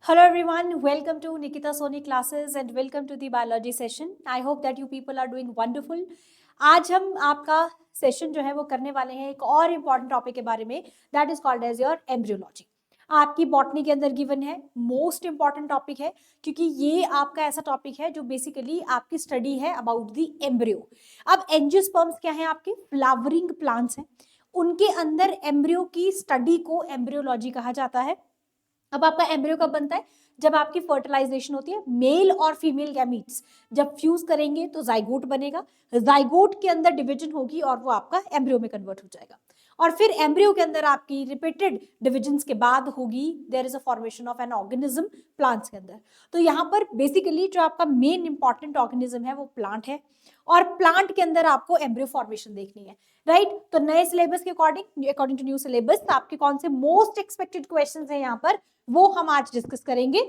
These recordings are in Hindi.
Hello everyone, welcome to Nikita Soni classes and welcome to the biology session. I hope that you people are doing wonderful. आज हम आपका सेशन जो है वो करने वाले हैं एक और इम्पॉर्टेंट टॉपिक के बारे में, that is called as your embryology. आपकी बॉटनी के अंदर गिवन है, मोस्ट इंपॉर्टेंट टॉपिक है क्योंकि ये आपका ऐसा टॉपिक है जो बेसिकली आपकी स्टडी है अबाउट द एम्ब्रियो. अब एंजियोस्पर्म्स क्या है? आपके फ्लावरिंग प्लांट्स हैं, उनके अंदर एम्ब्रियो की स्टडी को एम्ब्रियोलॉजी कहा जाता है. अब आपका एम्ब्रियो कब बनता है? जब आपकी फर्टिलाइजेशन होती है, मेल और फीमेल गैमीट्स जब फ्यूज करेंगे तो जाइगोट बनेगा, जाइगोट के अंदर डिवीजन होगी और वो आपका एम्ब्रियो में कन्वर्ट हो जाएगा. और फिर एम्ब्रियो के अंदर आपकी रिपीटेड डिविजन्स के बाद होगी there is a formation of an organism plants के अंदर. तो यहाँ पर बेसिकली जो आपका मेन इंपॉर्टेंट ऑर्गेनिज्म है वो प्लांट है और प्लांट के अंदर आपको एम्ब्रियो फॉर्मेशन देखनी है, राइट? तो नए सिलेबस के अकॉर्डिंग टू न्यू सिलेबस आपके कौन से मोस्ट एक्सपेक्टेड क्वेश्चंस हैं यहाँ पर, वो हम आज डिस्कस करेंगे.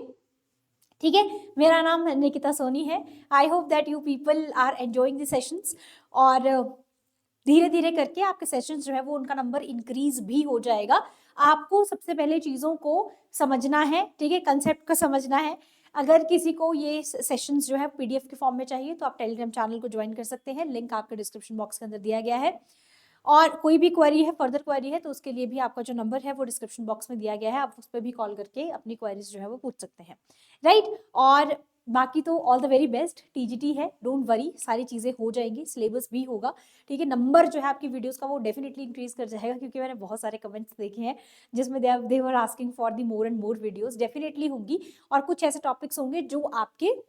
ठीक है, मेरा नाम निकिता सोनी है. I hope that you people are enjoying the sessions और धीरे धीरे करके आपके सेशंस जो है वो उनका नंबर इंक्रीज भी हो जाएगा. आपको सबसे पहले चीज़ों को समझना है, ठीक है, कंसेप्ट को समझना है. अगर किसी को ये सेशंस जो है पीडीएफ के फॉर्म में चाहिए तो आप टेलीग्राम चैनल को ज्वाइन कर सकते हैं, लिंक आपके डिस्क्रिप्शन बॉक्स के अंदर दिया गया है. और कोई भी क्वेरी है, फर्दर क्वेरी है, तो उसके लिए भी आपका जो नंबर है वो डिस्क्रिप्शन बॉक्स में दिया गया है, आप उस पर भी कॉल करके अपनी क्वेरीज जो है वो पूछ सकते हैं, राइट? और बाकी तो all the very best. TGT है, डोंट वरी, सारी चीज़ें हो जाएंगी, सिलेबस भी होगा, ठीक है. नंबर जो है आपकी वीडियोस का वो डेफिनेटली इंक्रीज कर जाएगा क्योंकि मैंने बहुत सारे कमेंट्स देखे हैं जिसमें they were asking for the more and more videos. Definitely होंगी और कुछ ऐसे टॉपिक्स होंगे जो आपके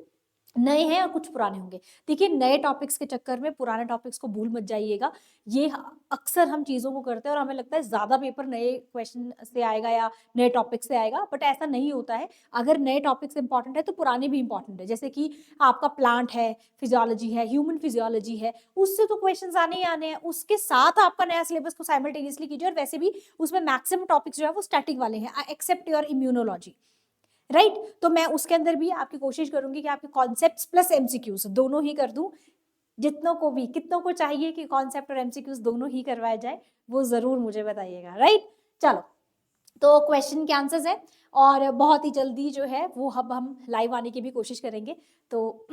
नए हैं और कुछ पुराने होंगे. देखिए, नए टॉपिक्स के चक्कर में पुराने टॉपिक्स को भूल मत जाइएगा. ये अक्सर हम चीज़ों को करते हैं और हमें लगता है ज़्यादा पेपर नए क्वेश्चन से आएगा या नए टॉपिक से आएगा, बट ऐसा नहीं होता है. अगर नए टॉपिक्स इंपॉर्टेंट है तो पुराने भी इंपॉर्टेंट है. जैसे कि आपका प्लांट है, फिजियोलॉजी है, ह्यूमन फिजियोलॉजी है, उससे तो क्वेश्चन आने ही आने हैं. उसके साथ आपका नया सिलेबस को साइमल्टेनियसली कीजिए और वैसे भी उसमें मैक्सिमम टॉपिक्स जो है वो स्टैटिक वाले हैं एक्सेप्ट योर इम्यूनोलॉजी, राइट? तो मैं उसके अंदर भी आपकी कोशिश करूंगी कि आपके कॉन्सेप्ट्स प्लस एमसीक्यूज दोनों ही कर दूं. जितनों को भी, कितनों को चाहिए कि कॉन्सेप्ट और एमसीक्यूज दोनों ही करवाया जाए, वो जरूर मुझे बताइएगा, राइट? चलो, तो क्वेश्चन के आंसर्स हैं और बहुत ही जल्दी जो है वो अब हम लाइव आने की भी कोशिश करेंगे. तो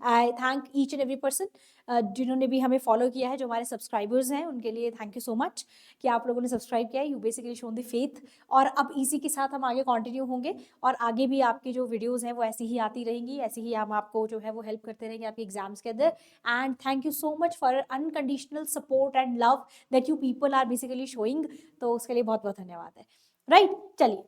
आई thank each and every person जिन्होंने भी हमें फॉलो किया है, जो हमारे सब्सक्राइबर्स हैं, उनके लिए थैंक यू सो मच कि आप लोगों ने सब्सक्राइब किया है. You basically shown the faith. और अब इसी के साथ हम आगे कंटिन्यू होंगे और आगे भी आपकी जो वीडियोस हैं वो ऐसी ही आती रहेंगी, ऐसी ही हम आपको जो है वो हेल्प करते रहेंगे आपके एग्जाम्स के अंदर. And thank you so much for unconditional support and love that you people are basically showing. तो उसके लिए बहुत बहुत धन्यवाद है, राइट? चलिए,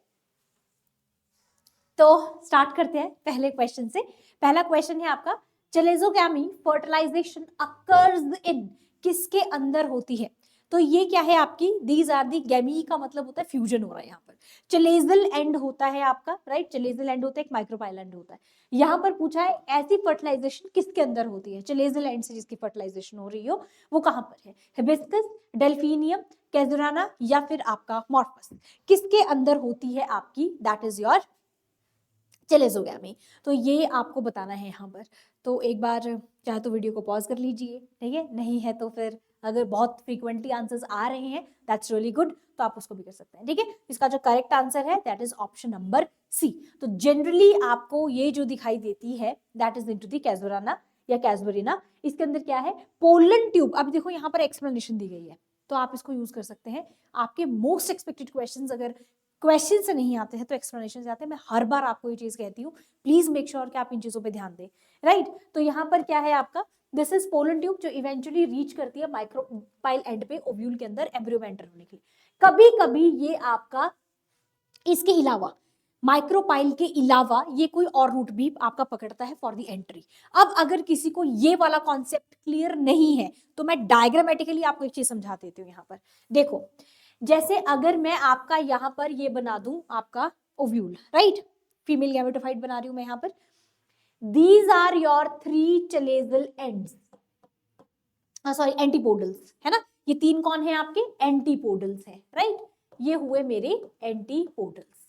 तो स्टार्ट करते हैं पहले क्वेश्चन से. पहला क्वेश्चन है आपका, चलेजोगैमी फर्टिलाइजेशन अकर्स इन, किसके अंदर होती है? तो ये क्या है आपकी, दीज आर दी, गैमी का मतलब होता है फ्यूजन हो रहा है यहाँ पर. चलेजल एंड होता है आपका, राइट? चलेजल एंड होता है, एक माइक्रोपाइल एंड होता है. यहाँ पर पूछा है ऐसी फर्टिलाइजेशन किसके अंदर होती है? चलेजल एंड से जिसकी फर्टिलाइजेशन हो रही हो वो कहाँ पर है? हिबिस्कस, डेल्फिनियम, कैजुराना या फिर आपका मॉर्फस, किसके अंदर होती है आपकी? That is your चलेजोगैमी. तो ये आपको बताना है यहाँ पर. तो एक बार चाहे तो वीडियो को पॉज कर लीजिए, ठीक है? नहीं है तो फिर अगर बहुत फ्रीक्वेंटली आंसर्स आ रहे हैं दैट्स रियली गुड, तो आप उसको भी कर सकते हैं, ठीक है? इसका जो करेक्ट आंसर है that is option number C. तो जनरली आपको ये जो दिखाई देती है that is into the casuarina या कैजुरिना. इसके अंदर क्या है? Pollen tube. अब देखो यहाँ पर एक्सप्लेनेशन दी गई है तो आप इसको यूज कर सकते हैं. आपके मोस्ट एक्सपेक्टेड क्वेश्चंस अगर क्वेश्चन से नहीं आते हैं तो एक्सप्लेनेशन से आते हैं. मैं हर बार आपको ये चीज कहती हूँ, प्लीज मेक श्योर कि आप इन चीजों पे ध्यान दें, राइट? तो यहाँ पर क्या है आपका, दिस इज पोलन ट्यूब जो इवेंचुअली रीच करती है माइक्रोपाइल एंड पे ओव्यूल के अंदर एम्ब्रियो में एंटर होने के लिए. कभी कभी ये आपका इसके अलावा, माइक्रोपाइल के अलावा ये कोई और रूट भी आपका पकड़ता है फॉर द एंट्री. अब अगर किसी को ये वाला कॉन्सेप्ट क्लियर नहीं है तो मैं डायग्रामेटिकली आपको एक चीज समझा देती हूँ. यहाँ पर देखो, जैसे अगर मैं आपका यहाँ पर ये बना दूं आपका ओव्यूल, राइट? फीमेल गैमेटोफाइट बना रही हूं मैं यहाँ पर. These are your 3 chalazal ends, sorry antipodals, है ना? ये 3 कौन है आपके? एंटीपोडल्स है, राइट? ये हुए मेरे एंटीपोडल्स.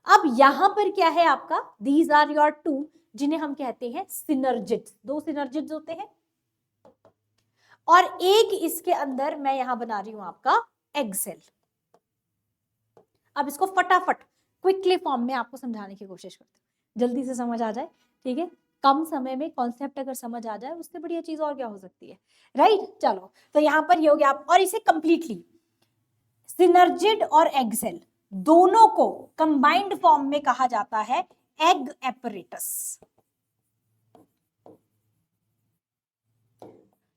अब यहां पर क्या है आपका? दीज आर योर 2 जिन्हें हम कहते हैं सिनर्जिड्स. 2 सिनर्जिड्स होते हैं और एक इसके अंदर मैं यहां बना रही हूं आपका एग सेल. अब इसको फटाफट क्विकली फॉर्म में आपको समझाने की कोशिश करती हूँ, जल्दी से समझ आ जाए, ठीक है। कम समय में कॉन्सेप्ट अगर समझ आ जाए उससे बढ़िया चीज और क्या हो सकती है, राइट। चलो तो यहाँ पर ये हो गया आप, और इसे कंप्लीटली सिनर्जिड और एग सेल दोनों को कंबाइंड फॉर्म में कहा जाता है एग एपरेटस।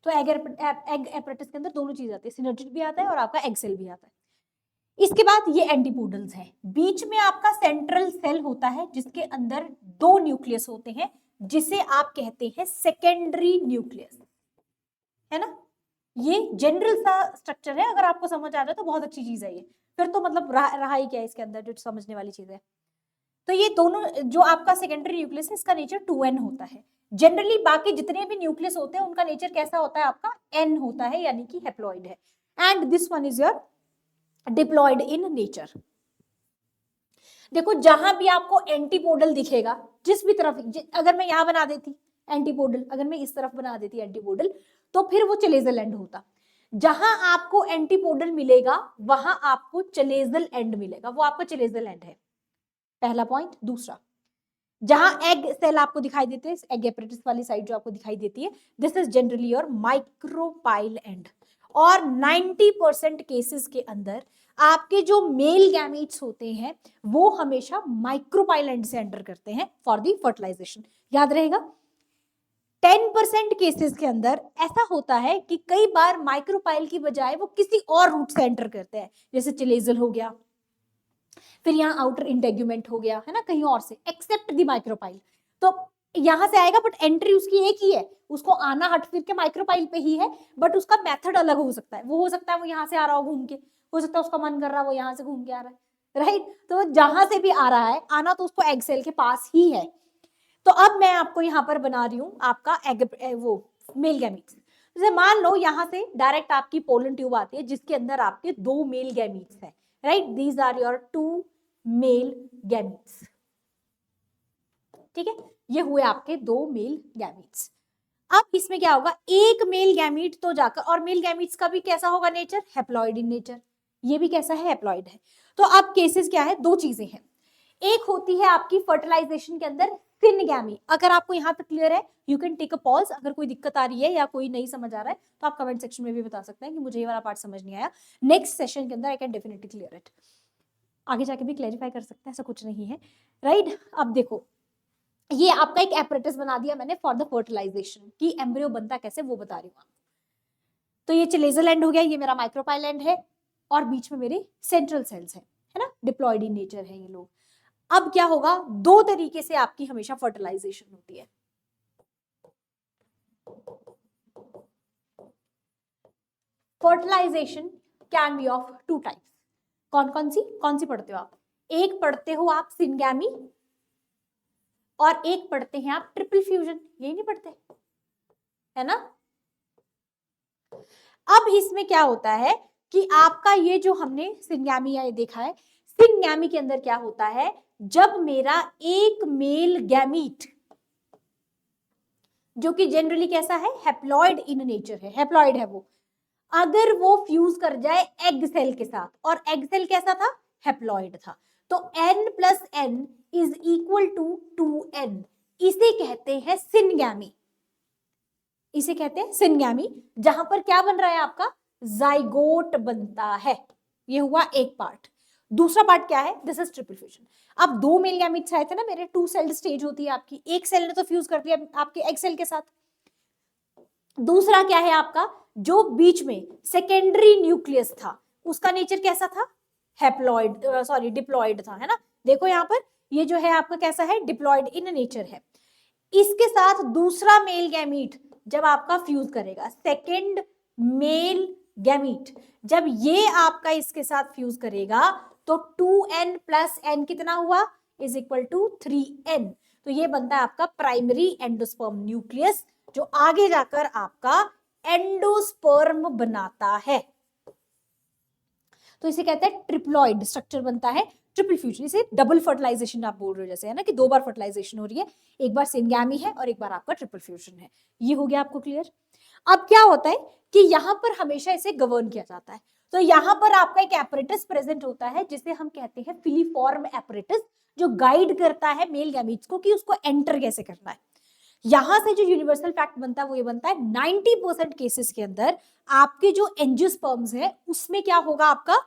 तो एग एपरेटस के अंदर दोनों चीज आती है, सिनर्जिड भी आता है और आपका एग सेल भी आता है। इसके बाद ये एंटीपोडल्स हैं, बीच में आपका सेंट्रल सेल होता है जिसके अंदर 2 न्यूक्लियस होते हैं, जिसे आप कहते हैं सेकेंडरी न्यूक्लियस, है ना। ये जनरल सा स्ट्रक्चर है, अगर आपको समझ आ जाए तो बहुत अच्छी चीज है ये, फिर तो मतलब रहा ही क्या है इसके अंदर जो समझने वाली चीज है। तो ये दोनों जो आपका सेकेंडरी न्यूक्लियस है इसका नेचर 2n होता है। जनरली बाकी जितने भी न्यूक्लियस होते हैं उनका नेचर कैसा होता है, आपका n होता है, यानी कि हैप्लॉइड है। And this one is your diploid in nature. देखो जहां भी आपको एंटीपोडल दिखेगा, जिस भी तरफ, अगर मैं यहां बना देती एंटीपोडल, अगर मैं इस तरफ बना देती एंटीपोडल, तो फिर वो चलेजल एंड होता। जहां आपको एंटीपोडल मिलेगा वहां आपको चलेजल एंड मिलेगा, वो आपका चलेजल एंड है, पहला पॉइंट। दूसरा, जहां एग सेल आपको दिखाई देते हैं, एग एपरेटस वाली साइड जो आपको दिखाई देती है, this is generally your micropyle and. और 90% केसेस के अंदर आपके जो मेल गैमीट्स होते हैं वो हमेशा माइक्रोपाइल एंड से एंटर करते हैं फॉर दी फर्टिलाइजेशन, याद रहेगा। 10% केसेस के अंदर ऐसा होता है कि कई बार माइक्रोपाइल की बजाय वो किसी और रूट से एंटर करते हैं, जैसे चिलेजल हो गया, फिर यहाँ आउटर इंटेग्यूमेंट हो गया, है ना, कहीं और से, एक्सेप्ट दी माइक्रोपाइल। तो यहां से आएगा बट एंट्री उसकी एक ही है, उसको आना हट फिर के माइक्रोपाइल पे ही है, बट उसका मेथड अलग हो सकता है। वो हो सकता है वो यहाँ से आ रहा हो घूम के, हो सकता है उसका मन कर रहा है वो यहाँ से घूम के आ रहा है, राइट। तो जहां से भी आ रहा है, आना तो उसको एग सेल के पास ही है। तो अब मैं आपको यहाँ पर बना रही हूँ आपका एग, वो मेल गैमीट्स। जैसे मान लो यहाँ से डायरेक्ट आपकी पोलन ट्यूब आती है जिसके अंदर आपके 2 मेल गैमीट्स हैं, right. These are your 2 male gametes, ठीक है। ये हुए आपके 2 मेल गैमीट्स। अब इसमें क्या होगा, एक मेल गैमीट तो जाकर, और मेल गैमीट्स का भी कैसा होगा नेचर, हैप्लॉइड इन नेचर। ये भी कैसा है, हैप्लॉइड है। तो अब केसेस क्या है, 2 चीजें हैं। एक होती है आपकी फर्टिलाइजेशन के अंदर सिनगैमी। अगर आपको यहाँ तक क्लियर है, you can take a pause. अगर कोई दिक्कत आ रही है या कोई नहीं समझ आ रहा है तो आप कमेंट सेक्शन में भी बता सकते हैं कि मुझे ये वाला पार्ट समझ नहीं आया। नेक्स्ट सेशन के अंदर I can definitely clear it, आगे जाके भी क्लैरिफाई कर सकते हैं, ऐसा कुछ नहीं है, राइट। अब देखो, ये आपका एक एपरेटस बना दिया मैंने फॉर द फर्टिलाइजेशन, की एम्ब्रियो बनता कैसे वो बता रही हूँ। तो ये चिलेजल एंड हो गया, ये मेरा माइक्रोपाइल एंड है, और बीच में मेरे सेंट्रल सेल्स है ना, डिप्लॉयड इन नेचर है ये लोग। अब क्या होगा, 2 तरीके से आपकी हमेशा फर्टिलाइजेशन होती है। Fertilisation can be of 2 types. कौन सी पढ़ते हो आप, एक पढ़ते हो आप सिनगैमी, और एक पढ़ते हैं आप ट्रिपल फ्यूजन, यही नहीं पढ़ते, है ना। अब इसमें क्या होता है कि आपका ये जो हमने सिनगैमी या देखा है, सिनगैमी के अंदर क्या होता है, जब मेरा एक मेल गैमीट जो कि जनरली कैसा है, हैप्लॉइड इन नेचर है, हैप्लॉइड है वो, अगर वो फ्यूज कर जाए एग सेल के साथ, और एग सेल कैसा था, हैप्लॉइड था, तो n + n is equal to 2n, इसे कहते हैं सिनगैमी। इसे कहते हैं सिनगैमी, जहां पर क्या बन रहा है आपका, जाइगोट बनता है। ये हुआ एक पार्ट। दूसरा पार्ट क्या है, दिस इज ट्रिपल फ्यूजन। अब 2 मेल गैमीट्स आए थे ना मेरे, 2 सेल्ड स्टेज होती है आपकी, एक सेल ने तो फ्यूज कर दिया आपके एग सेल के साथ। दूसरा क्या है आपका, जो बीच में सेकेंडरी न्यूक्लियस था उसका नेचर कैसा था, हैप्लॉइड, सॉरी डिप्लॉइड था, है ना। देखो यहाँ पर ये जो है आपका कैसा है, डिप्लॉइड इन नेचर है। इसके साथ दूसरा मेल गैमीट जब आपका फ्यूज करेगा, सेकेंड मेल गैमीट जब ये आपका इसके साथ फ्यूज करेगा, तो 2n + n कितना हुआ, इज इक्वल टू 3n। तो ये बनता है आपका प्राइमरी एंडोस्पर्म न्यूक्लियस, जो आगे जाकर आपका एंडोस्पर्म बनाता है। तो इसे कहते हैं ट्रिप्लॉइड स्ट्रक्चर बनता है, ट्रिपल फ्यूजन। इसे डबल फर्टिलाइजेशन आप बोल रहे हो, जैसे है ना कि 2 बार फर्टिलाइजेशन हो रही है, एक बार सिनगैमी है और एक बार आपका ट्रिपल फ्यूजन है। ये हो गया आपको क्लियर। अब क्या होता है कि यहां पर हमेशा इसे गवर्न किया जाता है। तो यहाँ पर आपका एक एपरेटस प्रेजेंट होता है जिसे हम कहते हैं फिलीफॉर्म एपरेटस, जो गाइड करता है मेल गैमीट्स को कि उसको एंटर कैसे करना है। यहां से जो यूनिवर्सल फैक्ट बनता है वो ये बनता है 90% केसेस के अंदर आपके जो एंजियोस्पर्म्स है उसमें क्या होगा, आपका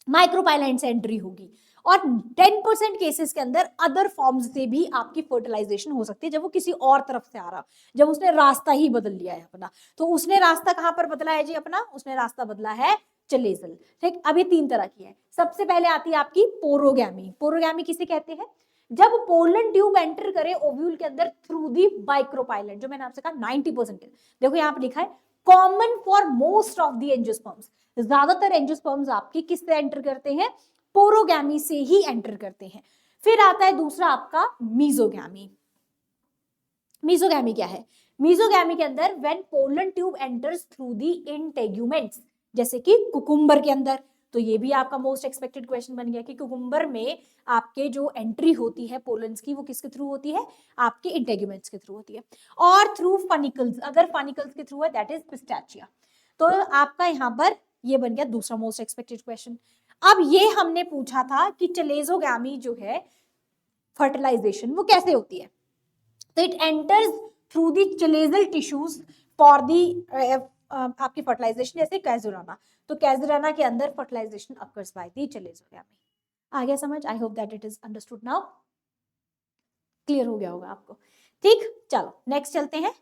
माइक्रोपाइलाइन से एंट्री होगी, और 10% केसेस के अंदर अदर फॉर्म्स से भी आपकी फर्टिलाइजेशन हो सकती है, जब वो किसी और तरफ से आ रहा, जब उसने रास्ता ही बदल लिया है अपना। तो उसने रास्ता कहां पर बदला है जी अपना, उसने रास्ता बदला है चलेजल। ठीक, अब ये 3 तरह की है। सबसे पहले आती है आपकी पोरोगैमी। पोरोगैमी किसे कहते हैं, जब पोलन ट्यूब एंटर करे ओव्यूल के अंदर थ्रू दी माइक्रोपाइलन, जो मैंने आपसे कहा 90%। देखो यहाँ पर लिखा है common for most of the angiosperms, ज्यादातर एंजियोस्पर्म्स आपके किससे एंटर करते हैं, पोरोगैमी से ही एंटर करते हैं। फिर आता है दूसरा आपका मीजोगैमी। मीजोगैमी क्या है, मीजोगैमी के अंदर when pollen tube enters through the integuments, जैसे कि कुकुम्बर के अंदर। तो ये भी आपका मोस्ट एक्सपेक्टेड क्वेश्चन बन गया कि कुकुम्बर में आपके जो एंट्री होती है पोलन्स की वो किसके थ्रू होती है, आपके इंटेग्यूमेंट्स के थ्रू होती है। और थ्रू फनिकल्स, अगर फनिकल्स के थ्रू है दैट इज पिस्टैचिया। तो आपका यहाँ पर ये बन गया दूसरा मोस्ट एक्सपेक्टेड क्वेश्चन। अब ये हमने पूछा था कि चलेजोगैमी जो है फर्टिलाइजेशन वो कैसे होती है, तो it enters through the chalazal tissues for the आपकी फर्टिलाइजेशन, जैसे कैजुराना। तो कैजुराना के अंदर fertilisation occurs by the chalazogamy. आ गया समझ, I hope that it is understood now, clear हो गया होगा आपको। ठीक, चलो नेक्स्ट चलते हैं।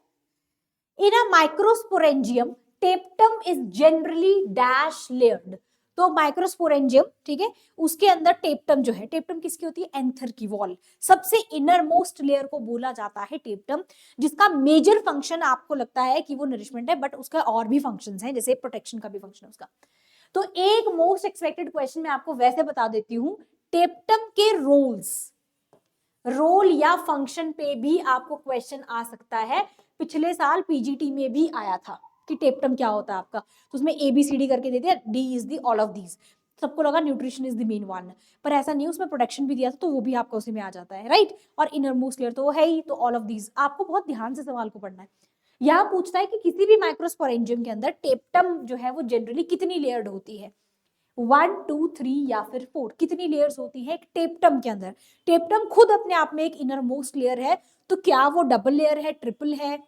In a microsporangium tapetum is generally dash layered. तो माइक्रोस्पोरेंजियम, ठीक है, उसके अंदर टेप्टम जो है, टेप्टम किसकी होती है, एंथर की वॉल, सबसे इनर मोस्ट लेयर को बोला जाता है टेप्टम, जिसका मेजर फंक्शन आपको लगता है कि वो नरिशमेंट है, बट उसका और भी फंक्शंस हैं, जैसे प्रोटेक्शन का भी फंक्शन है उसका। तो एक मोस्ट एक्सपेक्टेड क्वेश्चन मैं आपको वैसे बता देती हूँ, टेप्टम के रोल या फंक्शन पे भी आपको क्वेश्चन आ सकता है। पिछले साल पीजीटी में भी आया था कि टेप्टम क्या होता है आपका, तो उसमें ABCD करके दे दिया, D is the all of these, सबको लगा nutrition is the main one, पर ऐसा नहीं, उसमें प्रोटेक्शन भी दिया था, तो वो भी आपको उसी में आ जाता है, राइट। और इनर मोस्ट लेयर तो वो है ही, तो ऑल ऑफ दीज आपको बहुत ध्यान से सवाल को पढ़ना है। यहाँ पूछता है कि किसी भी माइक्रोस्पोरेंजियम के अंदर टेप्टम जो है वो जनरली कितनी लेयर्ड होती है, 1, 2, 3 या फिर 4, कितनी लेयर्स होती है एक टेप्टम के अंदर। टेप्टम खुद अपने आप में एक इनर मोस्ट लेयर है, तो क्या वो डबल लेयर है, ट्रिपल है,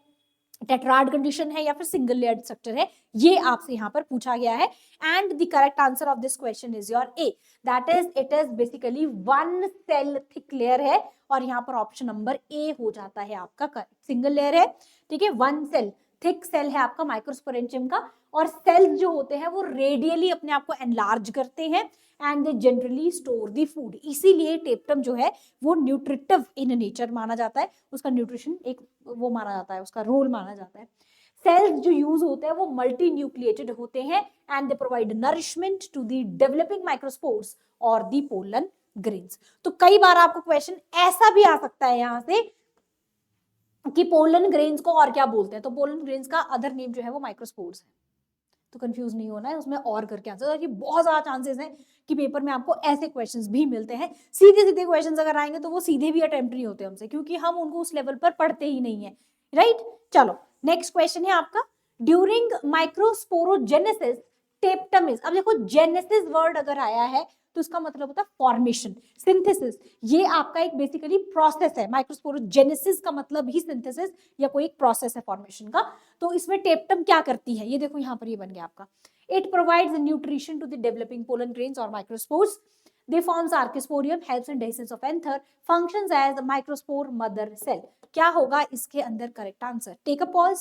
टेट्राड कंडीशन है, या फिर सिंगल लेयर स्ट्रक्चर है, ये आपसे यहाँ पर पूछा गया है। And the correct answer of this question is your A, that is it is basically 1 cell thick layer है, और यहाँ पर ऑप्शन नंबर ए हो जाता है आपका करेक्ट। सिंगल लेयर है, ठीक है, 1 सेल थिक सेल है आपका माइक्रोस्पोरेंजियम का, और सेल्स जो होते हैं वो रेडियली अपने आप को एनलार्ज करते हैं and they generally store the food, इसीलिए टेप्टम जो है वो न्यूट्रिटिव इन नेचर माना जाता है, उसका न्यूट्रिशन एक वो माना जाता है, उसका रोल माना जाता है। सेल्स जो यूज होते हैं वो मल्टी न्यूक्लिएटेड होते हैं and they provide nourishment to the developing microspores और द पोलन ग्रेन्स। तो कई बार आपको क्वेश्चन ऐसा भी आ सकता है यहाँ से कि पोलन ग्रेन्स को और क्या बोलते हैं, तो पोलन ग्रेन्स का अदर नेम जो है वो माइक्रोस्पोर्स है, तो कंफ्यूज नहीं होना है, उसमें और करके आंसर, कि बहुत ज्यादा चांसेस हैं कि पेपर में आपको ऐसे क्वेश्चंस भी मिलते हैं। सीधे सीधे क्वेश्चंस अगर आएंगे तो वो सीधे भी अटेम्प्ट नहीं होते हमसे, क्योंकि हम उनको उस लेवल पर पढ़ते ही नहीं है, राइट। चलो नेक्स्ट क्वेश्चन है आपका, ड्यूरिंग माइक्रोस्पोरोजेनेसिस टेप्टम इज, अब देखो जेनेसिस वर्ड अगर आया है तो उसका मतलब होता है फॉर्मेशन, सिंथेसिस, ये आपका एक बेसिकली प्रोसेस है, माइक्रोस्पोरोजेनेसिस का मतलब ही सिंथेसिस या कोई एक प्रोसेस है फॉर्मेशन का। तो इसमें टेप्टम क्या करती है, ये देखो यहाँ पर ये बन गया आपका, it provides nutrition to the developing pollen grains और microspores, they forms archesporium, helps in dehiscence of anther, functions as microspore mother cell. क्या होगा इसके अंदर correct answer, take a pause,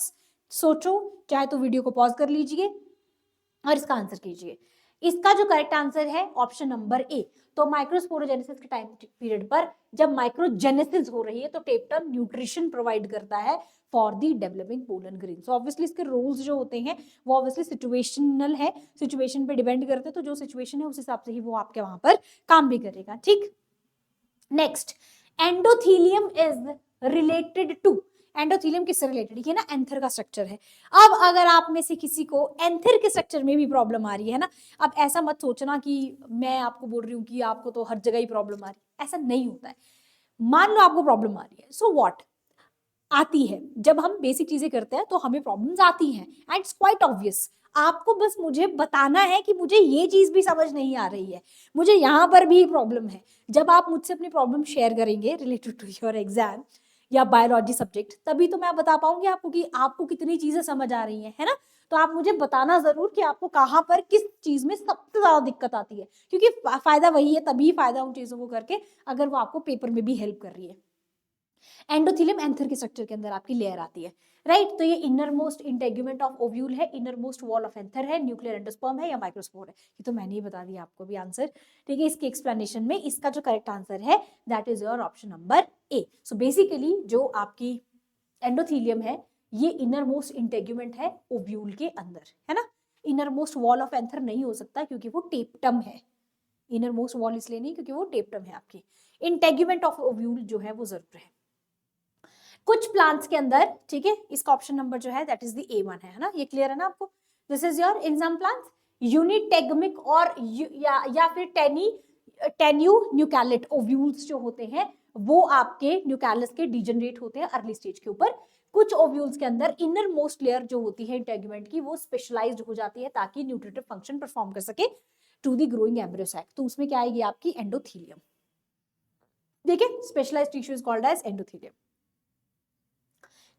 सोचो, चाहे तो वीडियो को पॉज कर लीजिए और इसका आंसर कीजिए। इसका जो करेक्ट आंसर है ऑप्शन नंबर ए। तो माइक्रोस्पोरोजेनेसिस के टाइम पीरियड पर जब माइक्रोजेनेसिस हो रही है तो टेप्टम न्यूट्रिशन प्रोवाइड करता है for the developing pollen grain. So obviously इसके रोल्स जो होते हैं वो ऑब्वियसली सिचुएशनल है, सिचुएशन पे डिपेंड करते हैं, तो जो सिचुएशन है उस हिसाब से ही वो आपके वहां पर काम भी करेगा, ठीक। Next, endothelium is related to, endothelium किससे रिलेटेड है ना, एंथर का स्ट्रक्चर है। अब अगर आप में से किसी को एंथर के स्ट्रक्चर में भी प्रॉब्लम आ रही है ना, अब ऐसा मत सोचना कि मैं आपको बोल रही हूँ कि आपको तो हर जगह ही प्रॉब्लम आ रही है, ऐसा नहीं होता है। मान लो आपको प्रॉब्लम आ रही है, सो व्हाट, आती है, जब हम बेसिक चीजें करते हैं तो हमें प्रॉब्लम्स आती हैं एंड इट्स क्वाइट ऑब्वियस। आपको बस मुझे बताना है कि मुझे ये चीज भी समझ नहीं आ रही है, मुझे यहाँ पर भी प्रॉब्लम है। जब आप मुझसे अपनी प्रॉब्लम शेयर करेंगे रिलेटेड टू योर एग्जाम या बायोलॉजी सब्जेक्ट, तभी तो मैं बता पाऊंगी आपको कि आपको कितनी चीजें समझ आ रही हैं, है ना। तो आप मुझे बताना जरूर कि आपको कहाँ पर किस चीज में सबसे ज्यादा दिक्कत आती है, क्योंकि फायदा वही है, तभी फायदा उन चीजों को करके अगर वो आपको पेपर में भी हेल्प कर रही है। एंडोथेलियम एंथर के स्ट्रक्चर के अंदर आपकी लेयर आती है, राइट। तो ये inner most integument of ovule है, inner most wall of anther है, न्यूक्लियर एंडोस्पर्म है या माइक्रोस्पोर है। ये तो मैंने ही बता दिया आपको भी आंसर, ठीक है। इसके एक्सप्लेनेशन में इसका जो करेक्ट आंसर है that is your option number A. So basically जो आपकी एंडोथीलियम है ये इनर मोस्ट इंटेग्यूमेंट है ओव्यूल के अंदर, है ना। Inner most wall of anther नहीं हो सकता क्योंकि वो टेप्टम है। इनर मोस्ट वॉल इसलिए नहीं क्योंकि वो टेप्टम है आपकी। इंटेग्यूमेंट ऑफ ओव्यूल जो है वो जरूर है कुछ प्लांट्स के अंदर, ठीक है। इसका ऑप्शन नंबर जो है दैट इज द A1 है ना। ये क्लियर है ना आपको। This is your in some plants unitegmic और या फिर टेन्यू न्यूकैलिट ओव्यूल्स जो होते हैं वो आपके न्यूकैलिस के डिजेनरेट होते हैं अर्ली स्टेज के ऊपर। कुछ ओव्यूल्स के अंदर इनर मोस्ट लेयर जो होती है इंटेगुमेंट की वो स्पेशलाइज्ड हो जाती है ताकि न्यूट्रिटिव फंक्शन परफॉर्म कर सके to the growing embryo sac. तो उसमें क्या आएगी आपकी एंडोथीलियम, देखिए specialised tissue is called as endothelium.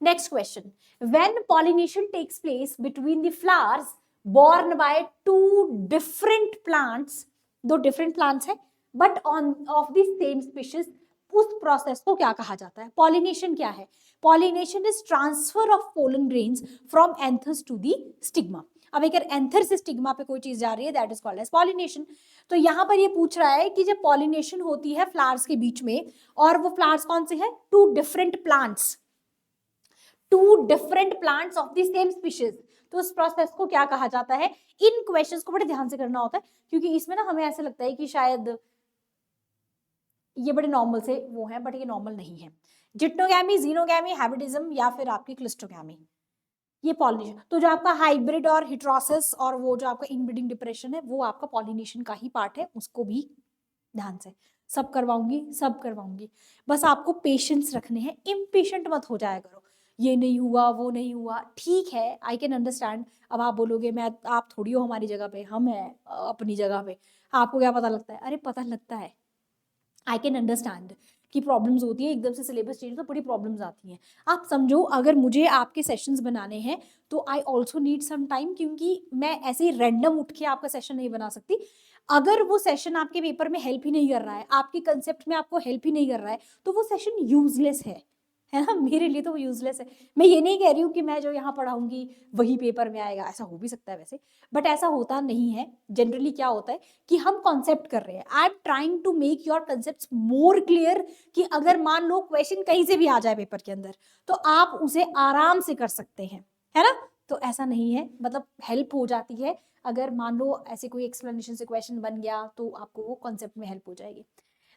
Next question. When pollination takes place between the flowers borne by two different plants, दो different plants है but on of the same species, उस प्रोसेस को क्या कहा जाता है? पॉलिनेशन क्या है? Pollination is transfer of pollen grains from anthers to the stigma. अब अगर एंथर से स्टिग्मा पे कोई चीज जा रही है that is called as pollination. तो यहाँ पर ये पूछ रहा है कि जब पॉलिनेशन होती है फ्लावर्स के बीच में, और वो फ्लावर्स कौन से हैं? Two different plants, two different plants of the same species, तो उस प्रोसेस को क्या कहा जाता है? इन क्वेश्चंस को बड़े ध्यान से करना होता है क्योंकि इसमें ना हमें ऐसा लगता है कि शायद ये बड़े नॉर्मल से वो हैं, बट ये नॉर्मल नहीं है। जिट्नोगैमी, जीनोगैमी, हैबिटिज्म या फिर आपकी क्लिस्टोगैमी, ये पॉलिनेशन। तो जो आपका हाइब्रिड और हिट्रोसिस और वो जो आपका इनब्रीडिंग डिप्रेशन है वो आपका पॉलिनेशन का ही पार्ट है, उसको भी ध्यान से सब करवाऊंगी, सब करवाऊंगी। बस आपको पेशेंस रखने हैं, इम्पेशेंट मत हो जाया करो। ये नहीं हुआ, वो नहीं हुआ, ठीक है, आई कैन अंडरस्टैंड। अब आप बोलोगे मैं, आप थोड़ी हो हमारी जगह पे, हम हैं अपनी जगह पे, आपको क्या पता लगता है? अरे पता लगता है, आई कैन अंडरस्टैंड कि प्रॉब्लम्स होती है, एकदम से सिलेबस चेंज तो बड़ी प्रॉब्लम्स आती हैं। आप समझो अगर मुझे आपके सेशंस बनाने हैं तो I also need some time, क्योंकि मैं ऐसे ही रैंडम उठ के आपका सेशन नहीं बना सकती। अगर वो सेशन आपके पेपर में हेल्प ही नहीं कर रहा है, आपके कंसेप्ट में आपको हेल्प ही नहीं कर रहा है, तो वो सेशन यूजलेस है ना। मेरे लिए तो वो यूजलेस है। मैं ये नहीं कह रही हूँ कि मैं जो यहाँ पढ़ाऊंगी वही पेपर में आएगा, ऐसा हो भी सकता है वैसे, बट ऐसा होता नहीं है। जनरली क्या होता है कि हम कॉन्सेप्ट कर रहे हैं, I am trying to make your concept more clear, कि अगर मान लो क्वेश्चन कहीं से भी आ जाए पेपर के अंदर तो आप उसे आराम से कर सकते हैं, है ना। तो ऐसा नहीं है, मतलब हेल्प हो जाती है। अगर मान लो ऐसे कोई एक्सप्लेनेशन से क्वेश्चन बन गया तो आपको वो कॉन्सेप्ट में हेल्प हो जाएगी।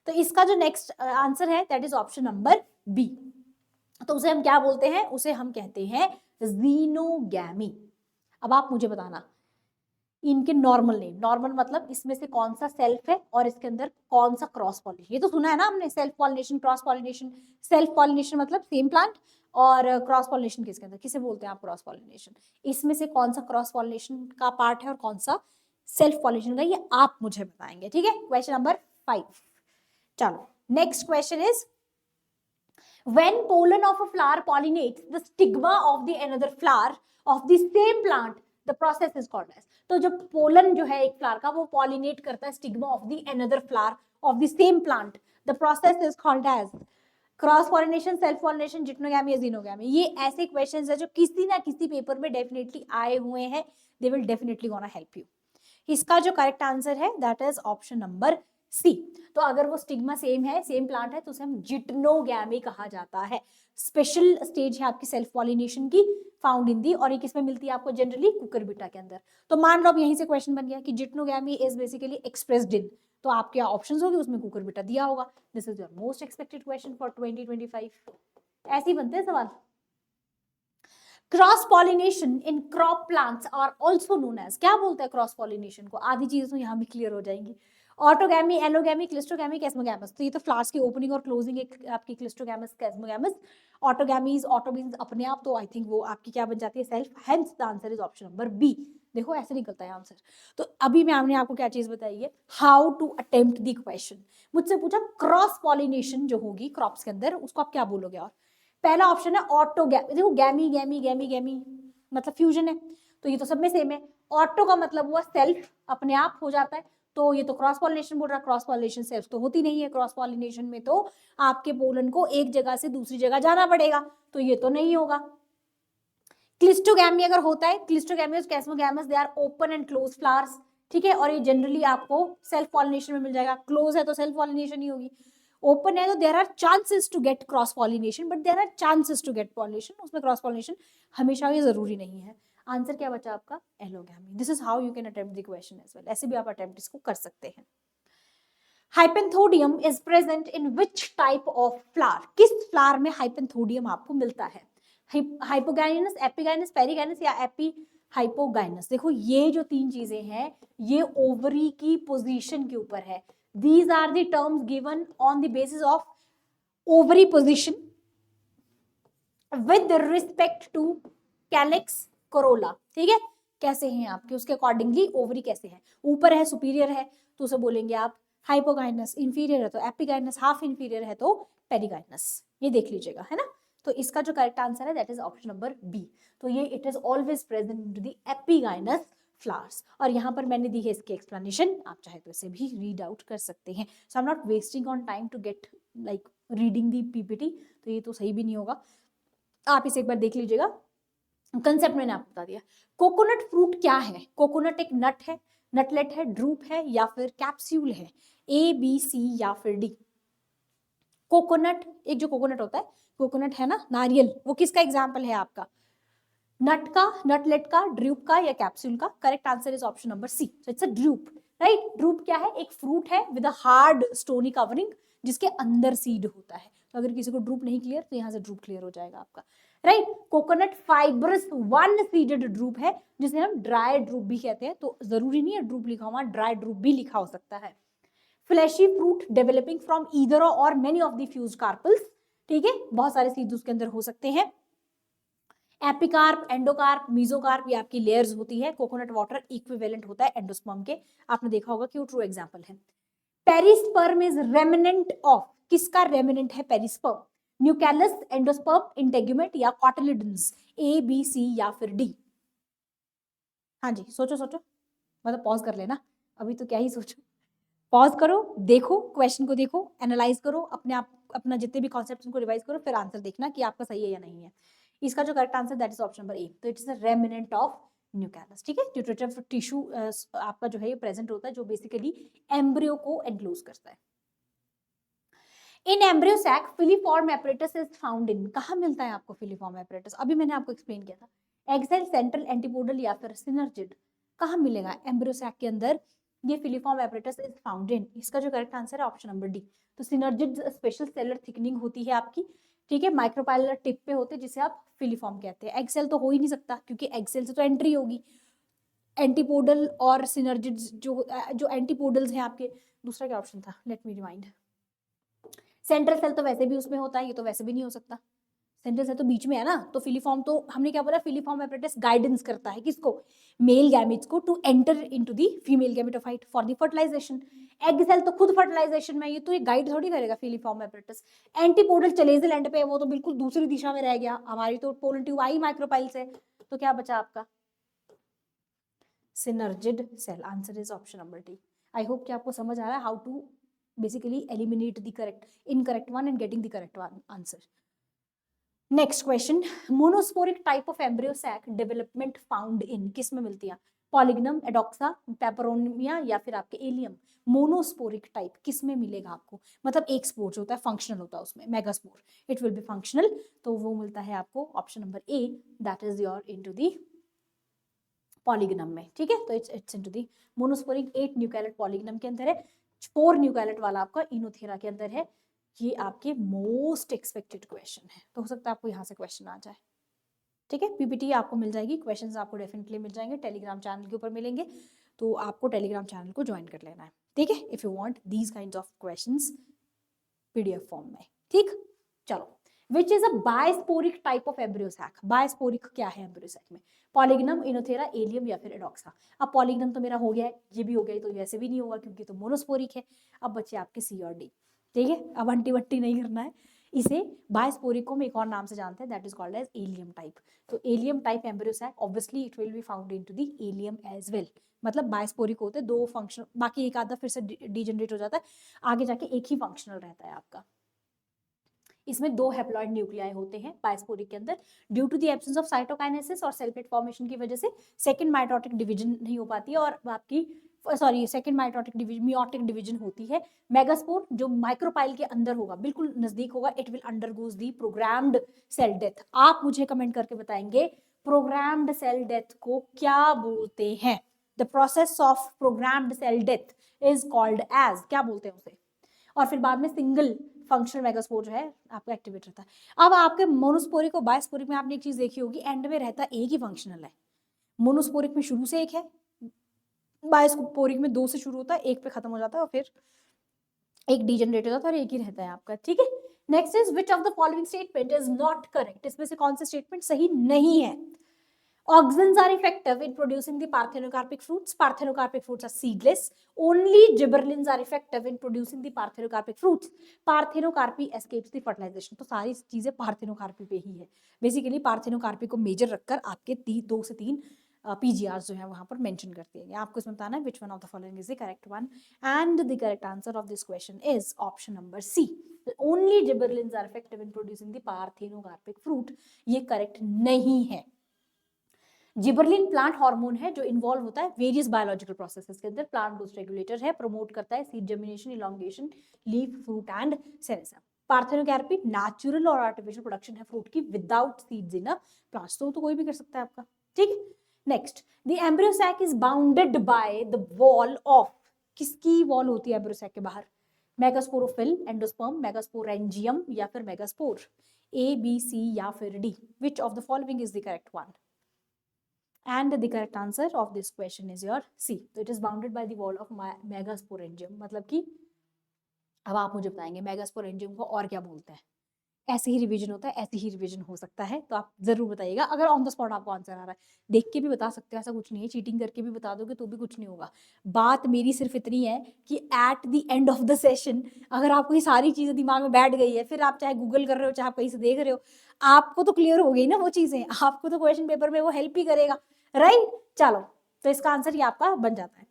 तो इसका जो नेक्स्ट आंसर है that is option number B. तो उसे हम क्या बोलते हैं? उसे हम कहते हैं जीनोगैमी। अब आप मुझे बताना इनके नॉर्मल नेम, नॉर्मल मतलब इसमें से कौन सा सेल्फ है और इसके अंदर कौन सा क्रॉस पॉलिनेशन। ये तो सुना है ना हमने, self pollination, cross pollination. Self pollination मतलब सेम प्लांट, और क्रॉस पॉलिनेशन किसके अंदर, किसे बोलते हैं आप? Cross pollination. इसमें से कौन सा क्रॉस पॉलिनेशन का पार्ट है और कौन सा सेल्फ पॉलिनेशन का, ये आप मुझे बताएंगे, ठीक है। Question number 5। चलो next question is when pollen of a flower pollinates the stigma of the another flower of the same plant, the process is called as। तो जब पोलन जो है एक फ्लावर का वो पॉलिनेट करता है stigma of the another flower of the same plant, the process is called as cross pollination, self pollination, geitonogamy या जीनोगैमी। ये ऐसे क्वेश्चंस है जो किसी ना किसी पेपर में डेफिनेटली आए हुए हैं, they will definitely gonna help you. इसका जो करेक्ट आंसर है that is option number C. तो अगर वो स्टिग्मा सेम है, सेम प्लांट है, तो उसे हम जिट्नोगैमी कहा जाता है। स्पेशल स्टेज है आपकी सेल्फ पॉलिनेशन की, फाउंड इन दी, और ये किसमें मिलती है आपको? जनरली कुकुरबिटा के अंदर। तो मान लो अब यहीं से क्वेश्चन बन गया कि geitonogamy is basically expressed in, तो आपके ऑप्शंस होंगे उसमें कुकुरबिटा दिया होगा। This is your most expected question for 2025। ऐसे ही बनते हैं सवाल। Cross pollination in crop plants are also known as, क्या बोलते हैं क्रॉस पॉलिनेशन को? आधी चीजें तो यहाँ भी क्लियर हो जाएंगी। Autogamy, allogamy, cleistogamy, chasmogamous. तो ये तो फ्लावर्स की ओपनिंग और क्लोजिंग एक आपकी क्लिस्टोगैमस, कैस्मोगैमस। ऑटोगैमीज, ऑटो मींस अपने आप, तो आई थिंक वो आपकी क्या बन जाती है, self, hence the answer is option number B. देखो ऐसे निकलता है आंसर। तो अभी मैंने आपको क्या चीज बताई है, how to attempt the question. मुझसे पूछा क्रॉस पॉलिनेशन जो होगी क्रॉप्स के अंदर, उसको आप क्या बोलोगे। और पहला ऑप्शन है ऑटोगैमी, देखो गैमी गैमी गैमी गैमी मतलब फ्यूजन है, तो ये तो सब में सेम है। ऑटो का मतलब हुआ सेल्फ, अपने आप हो जाता है, तो ये तो क्रॉस पॉलिनेशन बोल रहा है। क्रॉस पॉलिनेशन सेल्फ तो होती नहीं है, क्रॉस पॉलिनेशन में तो आपके पोलन को एक जगह से दूसरी जगह जाना पड़ेगा, तो ये तो नहीं होगा। क्लिस्टोगैमी अगर होता है, क्लिस्टोगैमी और chasmogamous they are open and close flowers, ठीक है, और ये जनरली आपको सेल्फ पॉलिनेशन में मिल जाएगा। क्लोज है तो सेल्फ पॉलिनेशन ही होगी, ओपन है तो there are chances to get cross pollination, but there are chances to get pollination, उसमें क्रॉस पॉलिनेशन हमेशा ये जरूरी नहीं है। आंसर क्या बचा आपका, allogamy. This is how you can attempt the question as well, ऐसे भी आप अटेम्प्ट इसको कर सकते हैं। Hypanthodium is present in which type of flower, किस फ्लावर में हाइपेंथोडियम आपको मिलता है। हाइपोगाइनस, एपिगाइनस, पेरिगाइनस या एपी हाइपोगाइनस। देखो ये जो तीन चीजें हैं ये ओवरी की पोजीशन के ऊपर है। These are the terms given on the basis of ovary position with respect to calyx, corolla, ठीक है, कैसे हैं आपके उसके अकॉर्डिंगली ओवरी कैसे है, ऊपर है सुपीरियर है तो उसे बोलेंगे आप हाइपोगाइनस, इंफीरियर है तो एपिगाइनस, हाफ इंफीरियर है तो पेरिगाइनस, ये देख लीजिएगा, है ना। तो इसका जो करेक्ट आंसर है that is option number B. तो ये it is always present in the epigynous flowers, और यहाँ पर मैंने दी है इसकी एक्सप्लेनेशन, आप चाहे तो इसे भी रीड आउट कर सकते हैं। So I am not wasting on time to get like reading the PPT, तो ये तो सही भी नहीं होगा, आप इसे एक बार देख लीजिएगा। कंसेप्ट मैंने आपको बता दिया। कोकोनट फ्रूट क्या है, कोकोनट एक नट है, नटलेट है, ड्रूप है या फिर कैप्सूल है, ए बी सी या फिर डी। कोकोनट, एक जो कोकोनट होता है, कोकोनट है ना, नारियल, वो किसका एग्जाम्पल है आपका, नट का, नटलेट का, ड्रूप का या कैप्सूल का। Correct answer is option number C, so it's a drupe, right. Drupe क्या है, एक फ्रूट है with a hard stony covering जिसके अंदर सीड होता है। तो अगर किसी को ड्रूप नहीं क्लियर तो यहाँ से ड्रूप क्लियर हो जाएगा आपका, right. Coconut fibrous one seeded drupe है जिसे हम ड्राई ड्रूप भी कहते हैं, तो जरूरी नहीं है ड्रूप लिखा हुआ, ड्राई ड्रूप भी लिखा हो सकता है। Fleshy fruit developing from either or many of the fuse carpels, ठीक है, बहुत सारे सीड उसके अंदर हो सकते हैं। एपिकार्प, एंडोकार्प, मीजोकार्प, ये आपकी लेयर्स होती है। कोकोनट वाटर इक्विवेलेंट होता है एंडोस्पर्म के, आपने देखा होगा कि वो ट्रू एग्जांपल है। पेरिस्पर्म इज रेमिनेंट ऑफ, किसका रेमिनेंट है पेरिस्पर्म, न्यूकैलस, एंडोस्पर्म, इंटेगुमेंट या कॉटिलिडन्स, ए बी सी या फिर डी। हाँ जी, सोचो सोचो, मतलब पॉज कर लेना, अभी तो क्या ही सोचो, पॉज करो, देखो क्वेश्चन को, देखो एनालाइज करो अपने आप, अपना जितने भी कॉन्सेप्ट्स उनको रिवाइज करो, फिर आंसर देखना कि आपका सही है या नहीं है। इसका जो correct answer that is option number A, तो it is a remnant of nucleus, ठीक है। न्यूट्रिटिव टिश्यू आपका जो है ये प्रेजेंट होता है जो बेसिकली एम्ब्रियो को एनक्लोज करता है। In embryo sac filiform apparatus is found in, कहाँ मिलता है आपको फिलीफॉर्म एपरेटस, अभी मैंने आपको एक्सप्लेन किया था। एक्सेल, सेंट्रल, एंटीपोडल या फिर सिनर्जिड, कहाँ मिलेगा एम्ब्रियो सैक के अंदर, ये फिलीफॉर्म एपरेटस इज फाउंड इन। इसका जो करेक्ट आंसर है ऑप्शन नंबर डी। तो सिनर्जिड स्पेशल सेलर थिकनिंग होती है आपकी, ठीक है, माइक्रोपाइलर टिप पे होते हैं जिसे आप फिलीफॉर्म कहते हैं। एक्सेल तो हो ही नहीं सकता क्योंकि एक्सेल से तो एंट्री होगी। एंटीपोडल और सिनर्जिड जो एंटीपोडल्स हैं आपके, दूसरा क्या ऑप्शन था, let me remind. Central cell तो वैसे भी उसमें होता है, ये तो वैसे भी नहीं हो सकता, सेंट्रल सेल तो बीच में है ना। तो फिलीफॉर्म तो हमने क्या बोला, फिलीफॉर्म एपरेटस गाइडेंस करता है किसको, मेल गैमेट्स को to enter into the female gametophyte for the fertilization. Egg cell तो खुद फर्टिलाइजेशन में, ये तो ये गाइड थोड़ी करेगा फिलीफॉर्म एपरेटस। एंटीपोडल चलेजल एंड पे, वो तो बिल्कुल दूसरी दिशा में रह गया, हमारी तो पोलन ट्यूब आई माइक्रोपाइल से, तो क्या बचा आपका synergid cell. Answer is option number D. I hope कि आपको समझ आ रहा है how to basically eliminate the incorrect one and getting the correct one answer. Next question, monosporic type of embryo sac development found in, किस में मिलती है, पॉलिग्नम, एडोक्सा, पेपरोनिया या फिर आपके एलियम। मोनोस्पोरिक टाइप किस में मिलेगा आपको, मतलब एक स्पोर जो होता है फंक्शनल होता है उसमें, megaspore, it will be functional, तो वो मिलता है आपको option number A, that is your into the polygonum में, ठीक है। तो it's into the monosporic 8 nucleate polygonum के अंदर है, 4 न्यूक्लियट वाला आपका इनोथेरा के अंदर है। ये आपके मोस्ट एक्सपेक्टेड क्वेश्चन है, तो हो सकता है आपको यहाँ से क्वेश्चन आ जाए, ठीक है। पीपीटी आपको मिल जाएगी, क्वेश्चंस आपको डेफिनेटली मिल जाएंगे, टेलीग्राम चैनल के ऊपर मिलेंगे, तो आपको टेलीग्राम चैनल को ज्वाइन कर लेना है, ठीक है, if you want these kinds of questions PDF form में। ठीक, चलो, which is a bisporic type of embryo sac. Bisporic क्या है एम्ब्रियो सैक में? पॉलीगनम, इनोथेरा, एलियम या फिर एडोक्सा। अब पॉलीगनम तो मेरा हो गया है, ये भी हो गया, तो वैसे भी नहीं होगा क्योंकि तो मोनोस्पोरिक है। अब बच्चे आपके सी और डी। ठीक है, अब अंटी वट्टी नहीं करना है। इसे बायस्पोरिक को हम एक और नाम से जानते हैं, that is called as allium type. तो allium type embryo sac obviously it will be found into the allium as well. मतलब बायस्पोरिक होते हैं दो फंक्शन, बाकी एक आधा फिर से डीजनरेट हो जाता है, आगे जाके एक ही फंक्शनल रहता है आपका। इसमें दो हैप्लॉइड न्यूक्लियाई होते हैं बायस्पोरिक के अंदर। Due to the absence of cytokinesis और सेल प्लेट फॉर्मेशन की वजह से सेकंड माइटोटिक डिवीजन नहीं हो पाती है, और आपकी second mitotic division, meiotic division होती है। मेगास्पोर जो माइक्रोपाइल के अंदर होगा, बिल्कुल नजदीक होगा, it will undergoes the programmed cell death. आप मुझे कमेंट करके बताएंगे प्रोग्राम्ड सेल डेथ को क्या बोलते हैं? The process of programmed cell death is called as, क्या बोलते हैं उसे? और फिर बाद में सिंगल फंक्शनल मेगास्पोर जो है आपका एक्टिवेट रहता है। अब आपके मोनोस्पोरिक और बायस्पोरिक में आपने एक चीज देखी होगी, एंड में रहता एक ही फंक्शनल है। मोनोस्पोरिक में शुरू से एक है, बायस्पोरिक में दो से शुरू होता है, एक पे खत्म हो जाता है और फिर एक डीजनरेट हो जाता है और एक ही रहता है आपका। ठीक है, next is which of the following statement is not correct. इसमें से कौन सा स्टेटमेंट सही नहीं है? Auxins are effective in producing the parthenocarpic fruits. Parthenocarpic fruits are seedless. Only gibberellins are effective in producing the parthenocarpic fruits. Parthenocarpy escapes the fertilization. तो सारी चीजें पार्थेनोकार्पी पे ही है। बेसिकली पार्थेनोकार्पी को मेजर रखकर आपके 2 से 3 PGRs जो है वहां पर मेंशन करते हैं। आपको इसमें बताना है which one of the following is the correct one, and the correct answer of this question is option number C. Only gibberellins are effective in producing the parthenocarpic fruit. ये करेक्ट नहीं है। जिबरलिन प्लांट हार्मोन है जो इन्वॉल्व होता है वेरियस बायोलॉजिकल प्रोसेसेस के अंदर। प्लांट ग्रोथ रेगुलेटर है, प्रमोट करता है seed germination, elongation, leaf, fruit and senescence. Parthenocarpy natural और आर्टिफिशियल प्रोडक्शन है फ्रूट की without seeds in a plant. तो कोई भी कर सकता है आपका। ठीक है, next, the embryo sac is bounded by the wall of, किसकी वॉल होती है एम्ब्रियो सैक के बाहर? मेगास्पोरोफिल, एंडोस्पर्म, मेगास्पोरेंजियम या फिर मेगास्पोर। ए, बी, सी या फिर D. Which of the following is the correct one? And the correct answer of this question is your C. So it is bounded by the wall of megasporangium. मतलब कि अब आप मुझे बताएंगे मेगास्पोरेंजियम को और क्या बोलते हैं? ऐसे ही रिवीजन होता है, ऐसे ही रिवीजन हो सकता है, तो आप जरूर बताइएगा। अगर ऑन द स्पॉट आपको आंसर आ रहा है, देख के भी बता सकते हो, ऐसा कुछ नहीं है। चीटिंग करके भी बता दोगे तो भी कुछ नहीं होगा। बात मेरी सिर्फ इतनी है कि at the end of the session अगर आपको ये सारी चीजें दिमाग में बैठ गई है, फिर आप चाहे गूगल कर रहे हो चाहे आप कहीं से देख रहे हो, आपको तो क्लियर हो गई ना वो चीजें, आपको तो क्वेश्चन पेपर में वो हेल्प ही करेगा, राइट? चलो, तो इसका आंसर ये आपका बन जाता है।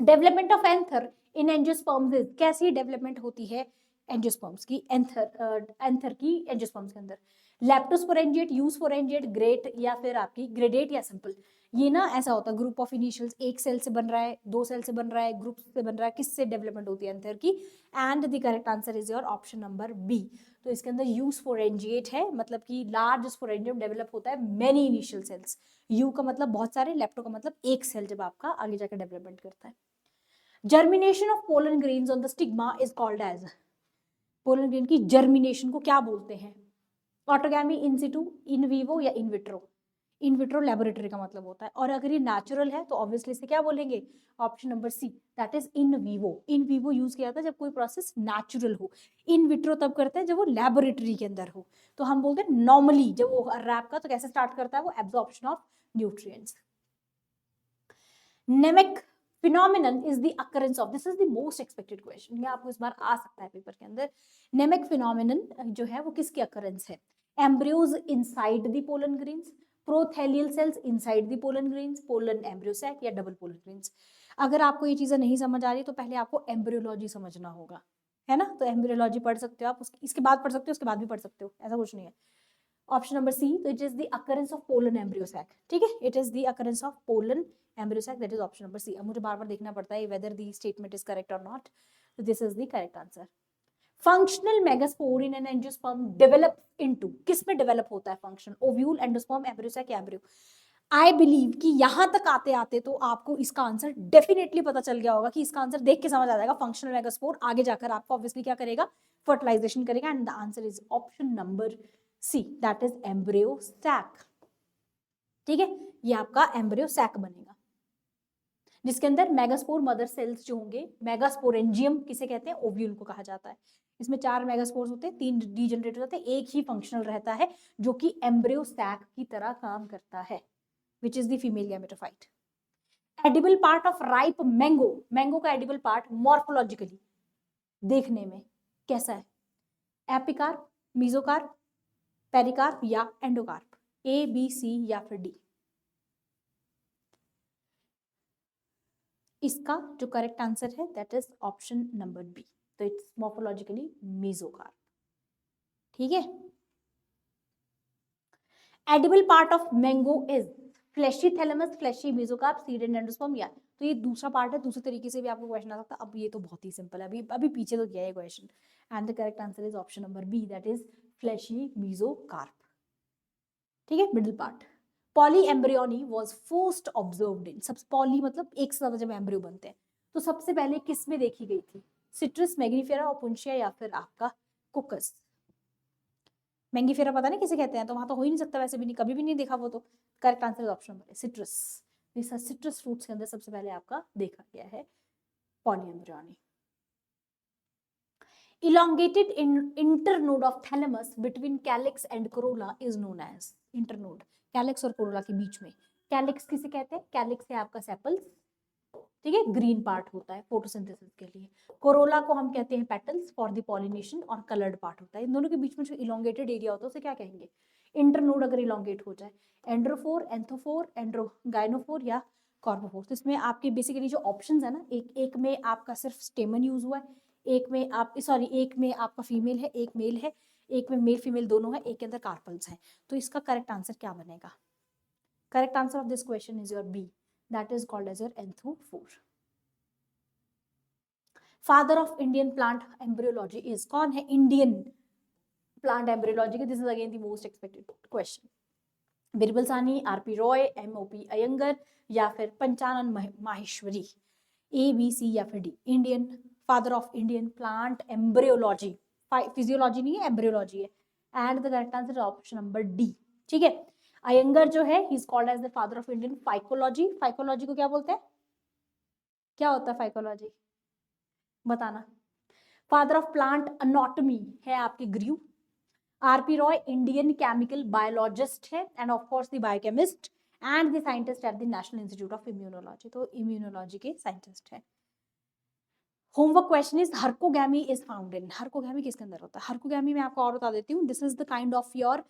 Development of anther in angiosperms is, कैसी डेवलपमेंट होती है एंजियोस्पर्म्स की, एंथर की एंजियोस्पर्म्स के अंदर? लेप्टोस्पोरेंजिएट, यूस्पोरेंजिएट, ग्रेट या फिर आपकी ग्रेडेट या सिंपल? ये ना ऐसा होता है ग्रुप ऑफ इनिशियल्स, एक सेल से बन रहा है, 2 सेल से बन रहा है, ग्रुप से बन रहा है, किससे डेवलपमेंट होती है एंथर की? And the correct answer is your option number B. तो इसके अंदर यूस्पोरेंजिएट है, मतलब कि लार्ज स्पोरेंजियम डेवलप होता है मेनी इनिशियल सेल्स। यू का मतलब बहुत सारे, लेप्टो का मतलब एक सेल जब आपका आगे जाकर डेवलपमेंट करता है। Germination of pollen grains on the stigma is called as, pollen grain की जर्मिनेशन को क्या बोलते हैं? Autogamy, in Situ, in vivo या in vitro? In vitro laboratory का मतलब होता है, और अगर ये नेचुरल है तो ऑब्वियसली इसे क्या बोलेंगे? Option number C, that is in vivo. In vivo use किया जाता है जब कोई प्रोसेस नेचुरल हो, इन विट्रो तब करते हैं जब वो लैबोरेटरी के अंदर हो। तो हम बोलते हैं नॉर्मली जब वो रैप का तो कैसे स्टार्ट करता है वो? Absorption of nutrients. Nemec phenomenon is the occurrence of, this is the most expected question, ये आपको इस बार आ सकता है पेपर के अंदर। नेमिक phenomenon जो है वो किसकी occurrence है? embryos inside the pollen grains, prothelial cells inside the pollen grains, pollen embryo sac या double pollen grains। अगर आपको ये चीजें नहीं समझ आ रही तो पहले आपको एम्ब्रियोलॉजी समझना होगा, है ना? तो एम्ब्रियोलॉजी पढ़ सकते हो आप, इसके बाद पढ़ सकते हो, उसके बाद भी पढ़ सकते हो, ऐसा कुछ नहीं है। ऑप्शन नंबर सी, तो it is the occurrence of pollen embryo sac. ठीक है, it is the occurrence of pollen embryo sac, that is option number C. अब मुझे बार बार देखना पड़ता है whether the statement is correct और नॉट, तो this is the correct answer. Functional megaspore in an angiosperm develop into, किस में डेवलप होता है function? Ovule, endosperm, embryo sac या एम्ब्रियो? आई बिलीव कि यहां तक आते आते तो आपको इसका आंसर डेफिनेटली पता चल गया होगा, कि इसका आंसर देख के समझ आ जाएगा। फंक्शनल मेगास्पोर आगे जाकर आपको ऑब्वियसली क्या करेगा? फर्टिलाइजेशन करेगा, and the answer is option number C, that is embryo sac. ठीक है, ये आपका एम्ब्रियो सैक बनेगा। जिसके अंदर मेगास्पोर मदर सेल्स जो होंगे, मेगास्पोरेंजियम किसे कहते हैं, ओव्यूल को कहा जाता है। इसमें 4 मेगास्पोर्स होते हैं, 3 डीजनरेट हो जाते हैं, एक ही फंक्शनल रहता है जो कि एम्ब्रियो सैक की तरह काम करता है, which is the female gametophyte. Edible part of ripe mango, mango का एडिबल पार्ट मॉर्फोलॉजिकली देखने में कैसा है, एपिकार्प, मीजोकार्प, पेरिकार्प या एंडोकार्प, ए बी सी या फिर डी। इसका जो करेक्ट आंसर है that is option number B, तो इट्स मॉर्फोलॉजिकली मीजोकार्प। ठीक है, edible part of mango is fleshy thalamus, fleshy mesocarp, seed and endosperm. या तो ये दूसरा पार्ट है, दूसरे तरीके से भी आपको क्वेश्चन आ सकता है। अब ये तो बहुत ही सिंपल है, अभी पीछे तो किया है question, and the correct answer is option number B, that is fleshy mesocarp. ठीक है, middle part. Polyembryony was first observed in, सब पॉली मतलब एक से ज्यादा जब एम्ब्रियो बनते हैं तो सबसे पहले किस में देखी गई थी, सिट्रस, मैग्नीफेरा, ओपुंशिया या फिर आपका कोकस। मैंगीफेरा पता नहीं किसे कहते हैं, तो वहां तो हो ही नहीं सकता, वैसे भी नहीं, कभी भी नहीं देखा वो तो। Correct answer is option number citrus. Citrus fruits के अंदर सबसे पहले आपका देखा गया है poly embryony. elongated internode of thalamus between calyx and corolla is known as, internode calyx और corolla के बीच में, calyx किसे कहते हैं, calyx है आपका सेपल्स, ठीक है, ग्रीन पार्ट होता है फोटोसिंथेसिस के लिए। कोरोला को हम कहते हैं पेटल्स फॉर द पॉलिनेशन, और कलर्ड पार्ट होता है। इन दोनों के बीच में जो इलोंगेटेड एरिया होता है उसे क्या कहेंगे, इंटरनोड। अगर इलोंगेट हो जाए, एंड्रोफोर, एंथोफोर, गाइनोफोर या कॉर्बोफोर। तो इसमें आपके बेसिकली जो ऑप्शंस है ना, एक में आपका सिर्फ स्टेमन यूज हुआ है, एक में आप एक में आपका फीमेल है, एक मेल है, एक में मेल फीमेल दोनों है, एक के अंदर कार्पल्स है। तो इसका करेक्ट आंसर क्या बनेगा, correct answer of this question is your B, that is called as your anthophore. Father of Indian plant embryology is, कौन है इंडियन प्लांट एम्ब्रियोलॉजी के, this is again the most expected question. Birbal Sahni, RP Roy, MOP Iyengar या फिर Panchanan Maheshwari, A B C या फिर D. Indian father of Indian plant embryology, physiology नहीं है, एम्ब्रियोलॉजी है, and the correct answer option number D. ठीक है, अयंगर जो है ही is called as the father of Indian phycology. Phycology को क्या बोलते हैं, क्या होता है फाइकोलॉजी, बताना। फादर ऑफ प्लांट अनॉटमी है आपके ग्रीव। RP Roy Indian chemical biologist है, and of course the biochemist and the scientist at the National Institute of Immunology, तो इम्यूनोलॉजी के साइंटिस्ट है। Homework question is herkogamy is found in, herkogamy किसके अंदर होता है, हर्कोगैमी मैं आपको और बता देती हूँ, this is the kind of your,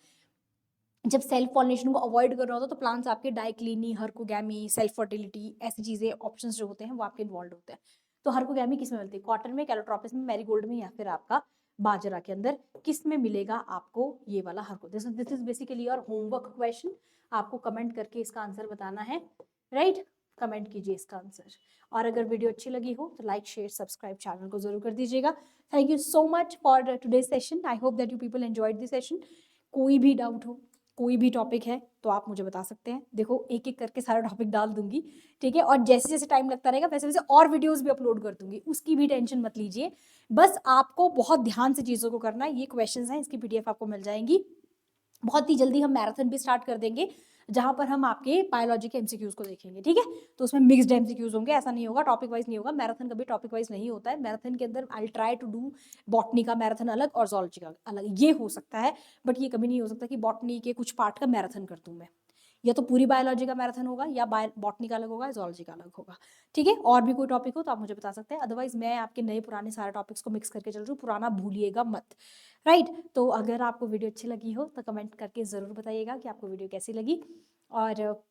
जब सेल्फ पॉलिनेशन को अवॉइड कर रहा होता है तो प्लांट्स आपके डाइक्लिनी, हर्कोगैमी, सेल्फ फर्टिलिटी, ऐसी चीजें ऑप्शंस जो होते हैं वो आपके इन्वॉल्व होते हैं। तो हर्कोगैमी किस में मिलती है, कॉटन में, कैलोट्रोपिस में, मैरीगोल्ड में या फिर आपका बाजरा के अंदर, किस में मिलेगा आपको ये वाला हर्को। This is basically your homework question, आपको कमेंट करके इसका आंसर बताना है, राइट, कमेंट कीजिए इसका आंसर। और अगर वीडियो अच्छी लगी हो तो लाइक, शेयर, सब्सक्राइब चैनल को जरूर कर दीजिएगा। Thank you so much for today's session, I hope that you people enjoyed this session. कोई भी डाउट हो, कोई भी टॉपिक है तो आप मुझे बता सकते हैं, देखो एक एक करके सारा टॉपिक डाल दूंगी, ठीक है, और जैसे जैसे टाइम लगता रहेगा वैसे वैसे और वीडियोस भी अपलोड कर दूंगी, उसकी भी टेंशन मत लीजिए। बस आपको बहुत ध्यान से चीज़ों को करना है। ये क्वेश्चंस हैं, इसकी पीडीएफ आपको मिल जाएंगी। बहुत ही जल्दी हम मैराथन भी स्टार्ट कर देंगे जहां पर हम आपके बायोलॉजी के एमसीक्यूज को देखेंगे, ठीक है। तो उसमें मिक्स्ड एमसीक्यूज होंगे, ऐसा नहीं होगा टॉपिक वाइज नहीं होगा, मैराथन कभी टॉपिक वाइज नहीं होता है। मैराथन के अंदर I try to do botany का मैराथन अलग और जोलॉजी का अलग, ये हो सकता है, बट ये कभी नहीं हो सकता कि बॉटनी के कुछ पार्ट का मैराथन कर दूं मैं। या तो पूरी बायोलॉजी का मैराथन होगा, या बॉटनी का अलग होगा, जोलॉजी का अलग होगा, ठीक है। और भी कोई टॉपिक हो तो आप मुझे बता सकते हैं, अदरवाइज मैं आपके नए पुराने सारे टॉपिक्स को मिक्स करके चल रही हूँ, पुराना भूलिएगा मत, राइट। तो अगर आपको वीडियो अच्छी लगी हो तो कमेंट करके ज़रूर बताइएगा कि आपको वीडियो कैसी लगी। और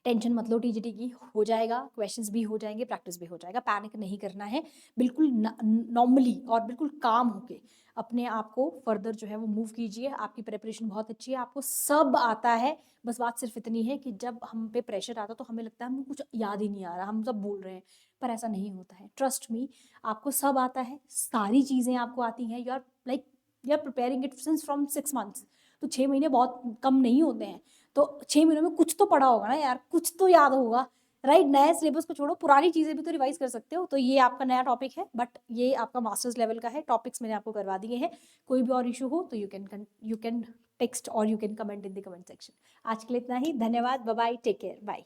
टेंशन मत लो, टीजीटी की हो जाएगा, क्वेश्चंस भी हो जाएंगे, प्रैक्टिस भी हो जाएगा, पैनिक नहीं करना है, बिल्कुल नॉर्मली और बिल्कुल काम होके अपने आप को फर्दर जो है वो मूव कीजिए। आपकी प्रिपरेशन बहुत अच्छी है, आपको सब आता है, बस बात सिर्फ इतनी है कि जब हम पे प्रेशर आता तो हमें लगता है हमको कुछ याद ही नहीं आ रहा, हम सब बोल रहे हैं, पर ऐसा नहीं होता है। ट्रस्ट मी, आपको सब आता है, सारी चीज़ें आपको आती हैं। You are preparing it since from 6 months, तो 6 महीने बहुत कम नहीं होते हैं। तो 6 महीनों में कुछ तो पढ़ा होगा ना यार, कुछ तो याद होगा, राइट। नए सिलेबस को छोड़ो, पुरानी चीजें भी तो रिवाइज कर सकते हो। तो ये आपका नया टॉपिक है, बट ये आपका मास्टर्स लेवल का है, टॉपिक्स मैंने आपको करवा दिए हैं। कोई भी और इशू हो तो यू कैन टेक्स्ट और you can comment in the comment section. आज के लिए इतना ही, धन्यवाद, bye bye, take care, bye.